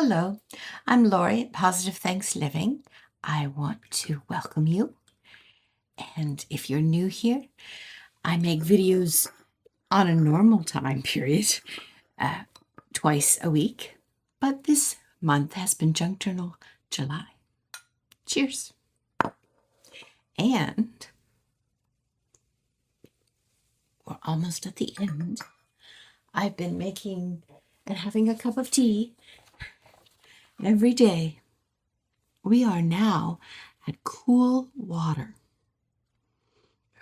Hello, I'm Lori at Positive Thanks Living. I want to welcome you. And if you're new here, I make videos on a normal time period, twice a week. But this month has been Junk Journal July. Cheers. And we're almost at the end. I've been making and having a cup of tea every day. We are now at cool water.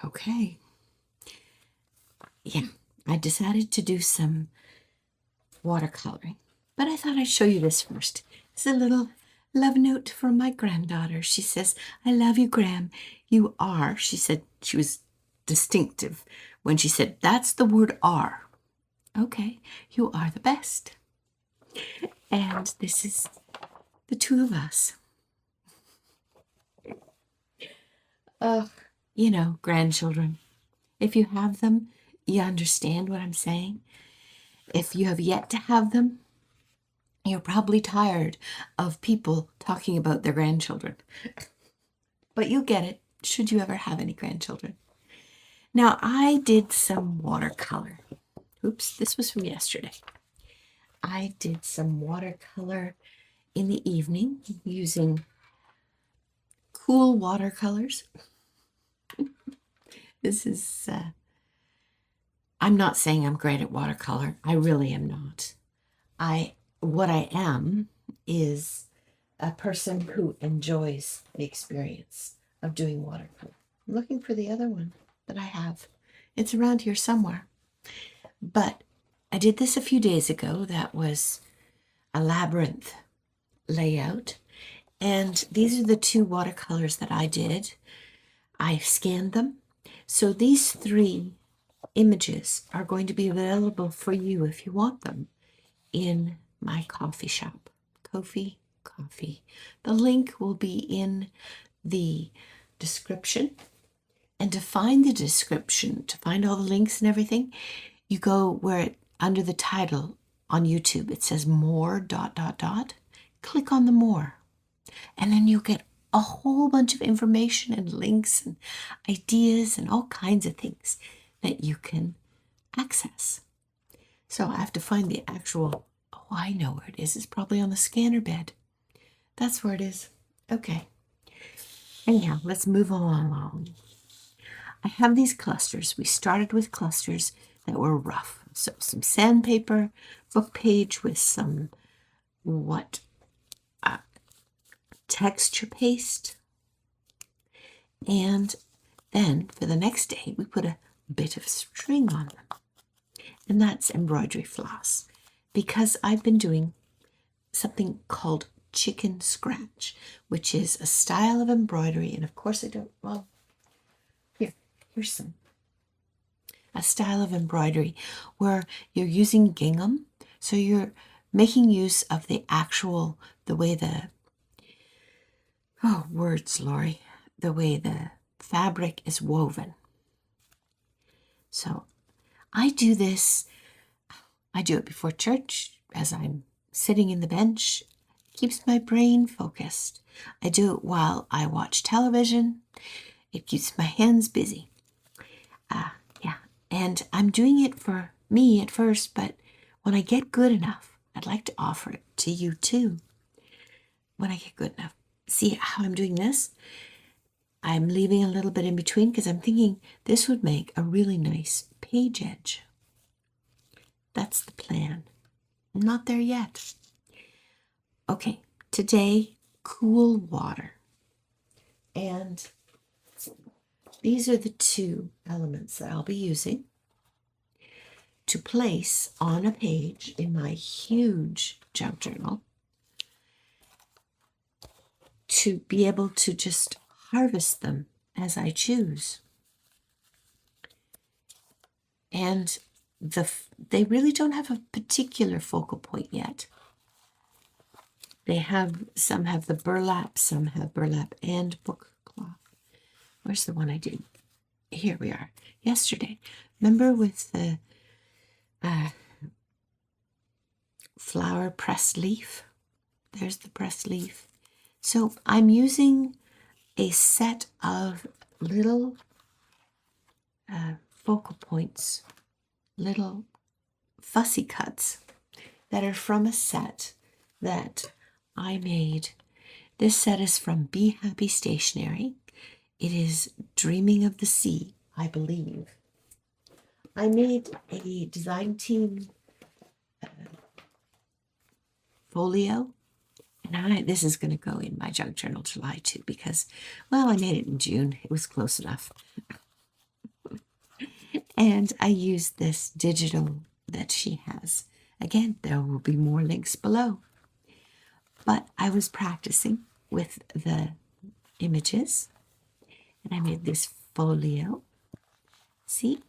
Okay. Yeah, I decided to do some watercoloring, but I thought I'd show you this first. It's a little love note from my granddaughter. She says, "I love you, Gram. You are," she said, she was distinctive when she said, "That's the word are." Okay, you are the best. And this is the two of us. You know, grandchildren. If you have them, you understand what I'm saying. If you have yet to have them, you're probably tired of people talking about their grandchildren. But you'll get it, should you ever have any grandchildren. Now, I did some watercolor. Oops, this was from yesterday. I did some watercolor in the evening using cool watercolors. This is, I'm not saying I'm great at watercolor. I really am not. What I am is a person who enjoys the experience of doing watercolor. I'm looking for the other one that I have. It's around here somewhere. But I did this a few days ago. That was a labyrinth layout. And these are the two watercolors that I did. I scanned them. So these three images are going to be available for you if you want them in my coffee shop. Ko-fi Coffee. The link will be in the description. And to find the description, to find all the links and everything, you go under the title on YouTube, it says more ... Click on the more. And then you'll get a whole bunch of information and links and ideas and all kinds of things that you can access. So I have to find the actual, oh, I know where it is. It's probably on the scanner bed. That's where it is. Okay. Anyhow, let's move on along. I have these clusters. We started with clusters that were rough. So some sandpaper, book page with some texture paste. And then for the next day, we put a bit of string on them. And that's embroidery floss. Because I've been doing something called chicken scratch, which is a style of embroidery. And of course here's some. A style of embroidery where you're using gingham. So you're making use of the way the fabric is woven. So I do it before church as I'm sitting in the bench. It keeps my brain focused. I do it while I watch television. It keeps my hands busy. And I'm doing it for me at first, but when I get good enough, I'd like to offer it to you too. When I get good enough. See how I'm doing this? I'm leaving a little bit in between because I'm thinking this would make a really nice page edge. That's the plan. I'm not there yet. Okay, today, cool water. And these are the two elements that I'll be using to place on a page in my huge junk journal to be able to just harvest them as I choose. And they really don't have a particular focal point yet. Some have the burlap, some have burlap and book cloth. Where's the one I did? Here we are. Yesterday. Remember with the flower pressed leaf? There's the pressed leaf. So I'm using a set of little focal points, little fussy cuts that are from a set that I made. This set is from Be Happy Stationery. It is Dreaming of the Sea, I believe. I made a design team folio, and this is going to go in my junk journal July too, because, well, I made it in June. It was close enough. And I used this digital that she has. Again, there will be more links below. But I was practicing with the images, and I made this folio. See?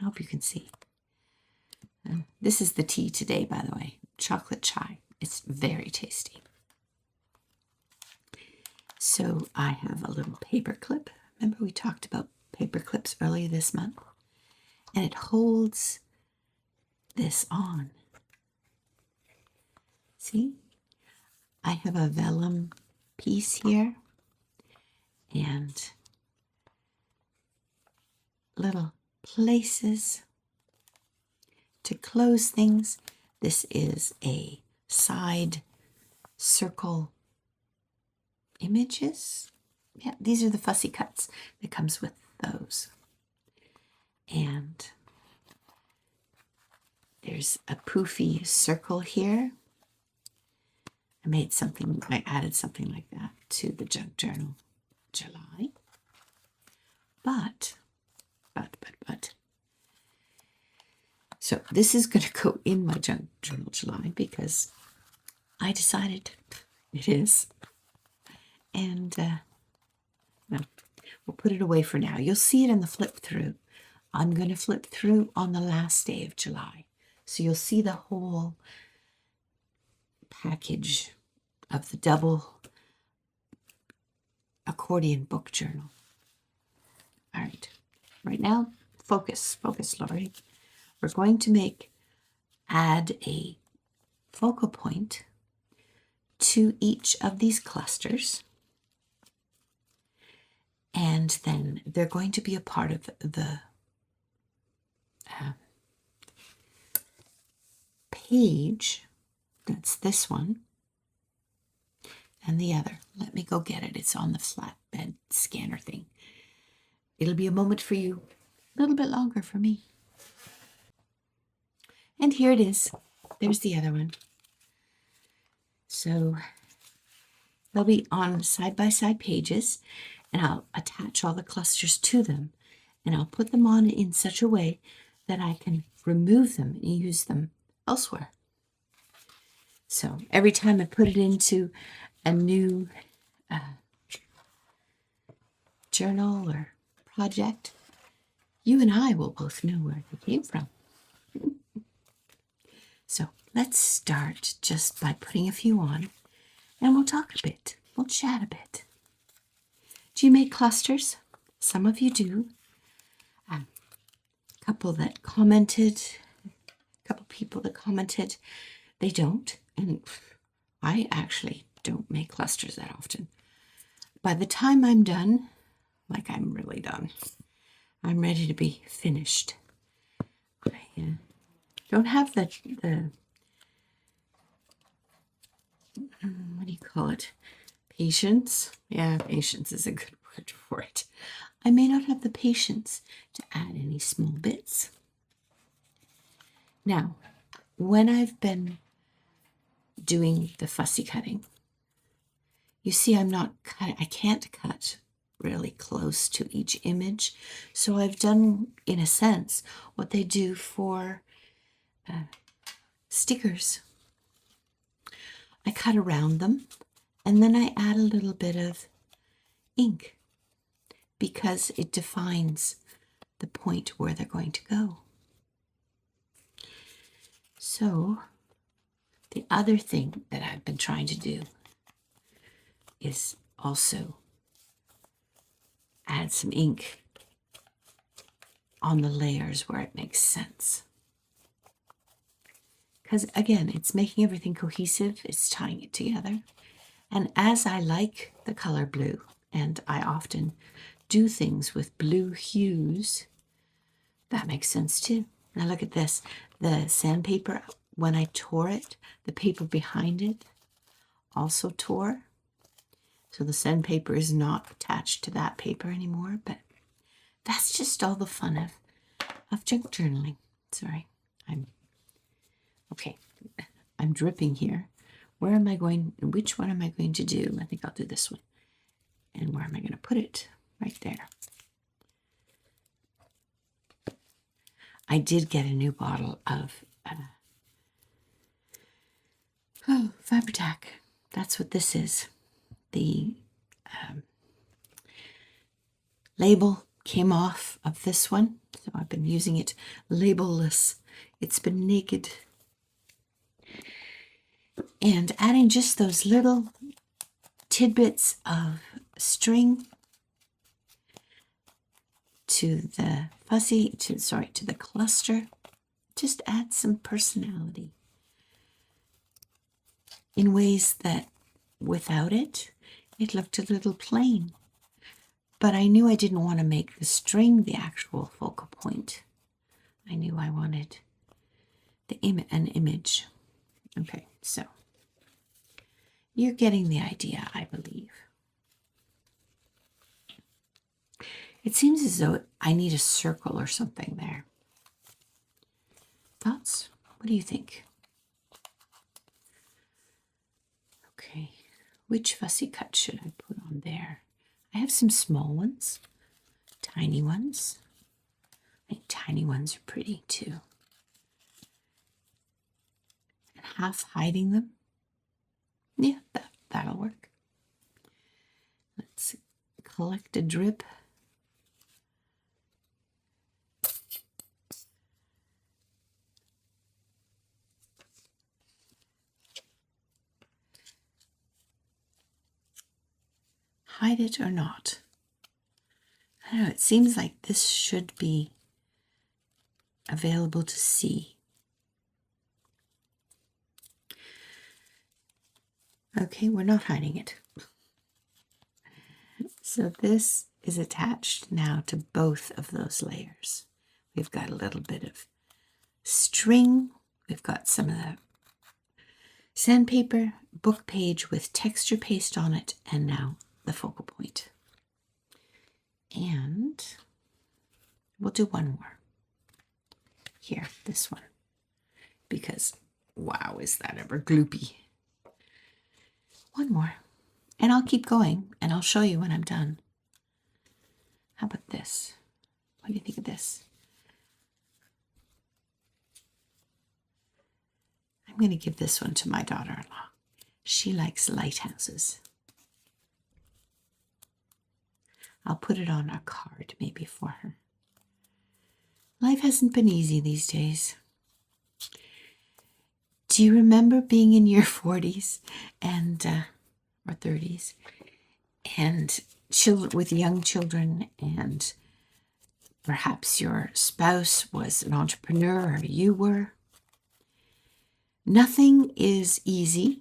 I hope you can see. This is the tea today, by the way. Chocolate chai. It's very tasty. So I have a little paper clip. Remember we talked about paper clips earlier this month? And it holds this on. See? I have a vellum piece here and little places to close things. This is a side circle images. Yeah, these are the fussy cuts that comes with those. And there's a poofy circle here. I added something like that to the junk journal July. But. So this is going to go in my junk journal July because I decided it is. And no, we'll put it away for now. You'll see it in the flip through. I'm going to flip through on the last day of July. So you'll see the whole package of the double accordion book journal. All right. Right now, focus, Lori. We're going to add a focal point to each of these clusters. And then they're going to be a part of the page. That's this one. And the other. Let me go get it. It's on the flatbed scanner thing. It'll be a moment for you, a little bit longer for me. And here it is. There's the other one. So they'll be on side-by-side pages, and I'll attach all the clusters to them, and I'll put them on in such a way that I can remove them and use them elsewhere. So every time I put it into a new journal or project, you and I will both know where they came from. So let's start just by putting a few on, and we'll talk a bit. We'll chat a bit. Do you make clusters? Some of you do. A couple people that commented, they don't. And I actually don't make clusters that often. By the time I'm done, like I'm really done, I'm ready to be finished. I don't have the what do you call it? Patience? Yeah, patience is a good word for it. I may not have the patience to add any small bits. Now, when I've been doing the fussy cutting, you see I can't cut really close to each image. So I've done, in a sense, what they do for stickers. I cut around them, and then I add a little bit of ink because it defines the point where they're going to go. So the other thing that I've been trying to do is also add some ink on the layers where it makes sense. because again, it's making everything cohesive. It's tying it together. And as I like the color blue, and I often do things with blue hues, that makes sense too. Now look at this. The sandpaper, when I tore it, the paper behind it also tore. So the sandpaper is not attached to that paper anymore, but that's just all the fun of junk journaling. Sorry, okay. I'm dripping here. Where am I going? Which one am I going to do? I think I'll do this one. And where am I going to put it? Right there. I did get a new bottle of Fabri-Tac. That's what this is. The label came off of this one, so I've been using it labelless. It's been naked. And adding just those little tidbits of string to the to the cluster, just add some personality in ways that without it, it looked a little plain. But I knew I didn't want to make the string the actual focal point. I knew I wanted an image. Okay, so you're getting the idea, I believe. It seems as though I need a circle or something there. Thoughts? What do you think? Okay, which fussy cut should I put on there? I have some small ones, tiny ones. I think tiny ones are pretty too. And half hiding them. Yeah, that'll work. Let's collect a drip. Hide it or not? I don't know, it seems like this should be available to see. Okay, we're not hiding it. So this is attached now to both of those layers. We've got a little bit of string. We've got some of the sandpaper, book page with texture paste on it, and now the focal point. And we'll do one more. Here, this one. Because, wow, is that ever gloopy. One more. And I'll keep going, and I'll show you when I'm done. How about this? What do you think of this? I'm going to give this one to my daughter-in-law. She likes lighthouses. I'll put it on a card maybe for her. Life hasn't been easy these days. Do you remember being in your 40s and or 30s and with young children, and perhaps your spouse was an entrepreneur or you were? Nothing is easy.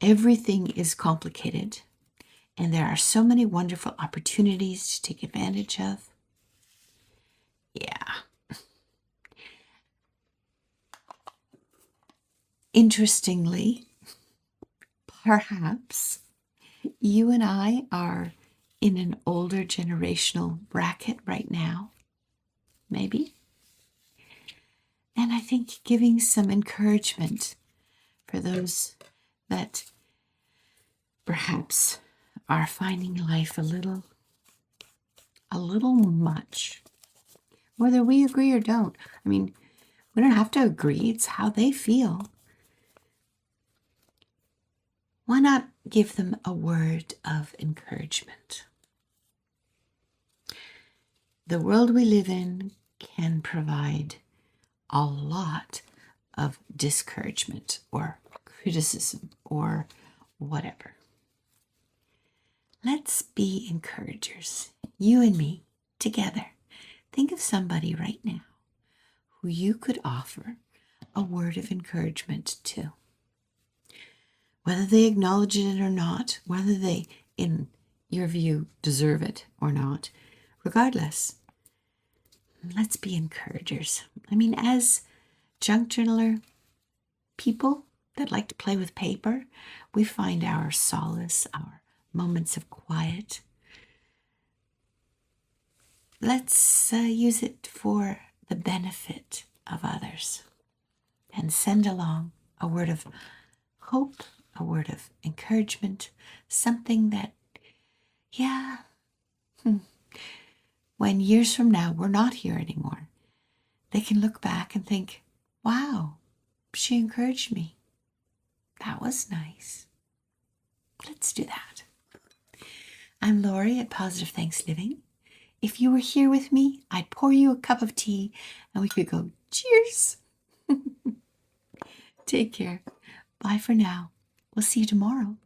Everything is complicated. And there are so many wonderful opportunities to take advantage of. Yeah. Interestingly, perhaps you and I are in an older generational bracket right now. Maybe. And I think giving some encouragement for those that perhaps are finding life a little much, whether we agree or don't. I mean, we don't have to agree. It's how they feel. Why not give them a word of encouragement? The world we live in can provide a lot of discouragement or criticism or whatever. Let's be encouragers, you and me, together. Think of somebody right now who you could offer a word of encouragement too. Whether they acknowledge it or not, whether they, in your view, deserve it or not, regardless, let's be encouragers. I mean, as junk journaler people that like to play with paper, we find our solace, our moments of quiet. Let's use it for the benefit of others and send along a word of hope, a word of encouragement, something that, when years from now we're not here anymore, they can look back and think, wow, she encouraged me. That was nice. Let's do that. I'm Lori at Positive Thanks Living. If you were here with me, I'd pour you a cup of tea and we could go cheers. Take care. Bye for now. We'll see you tomorrow.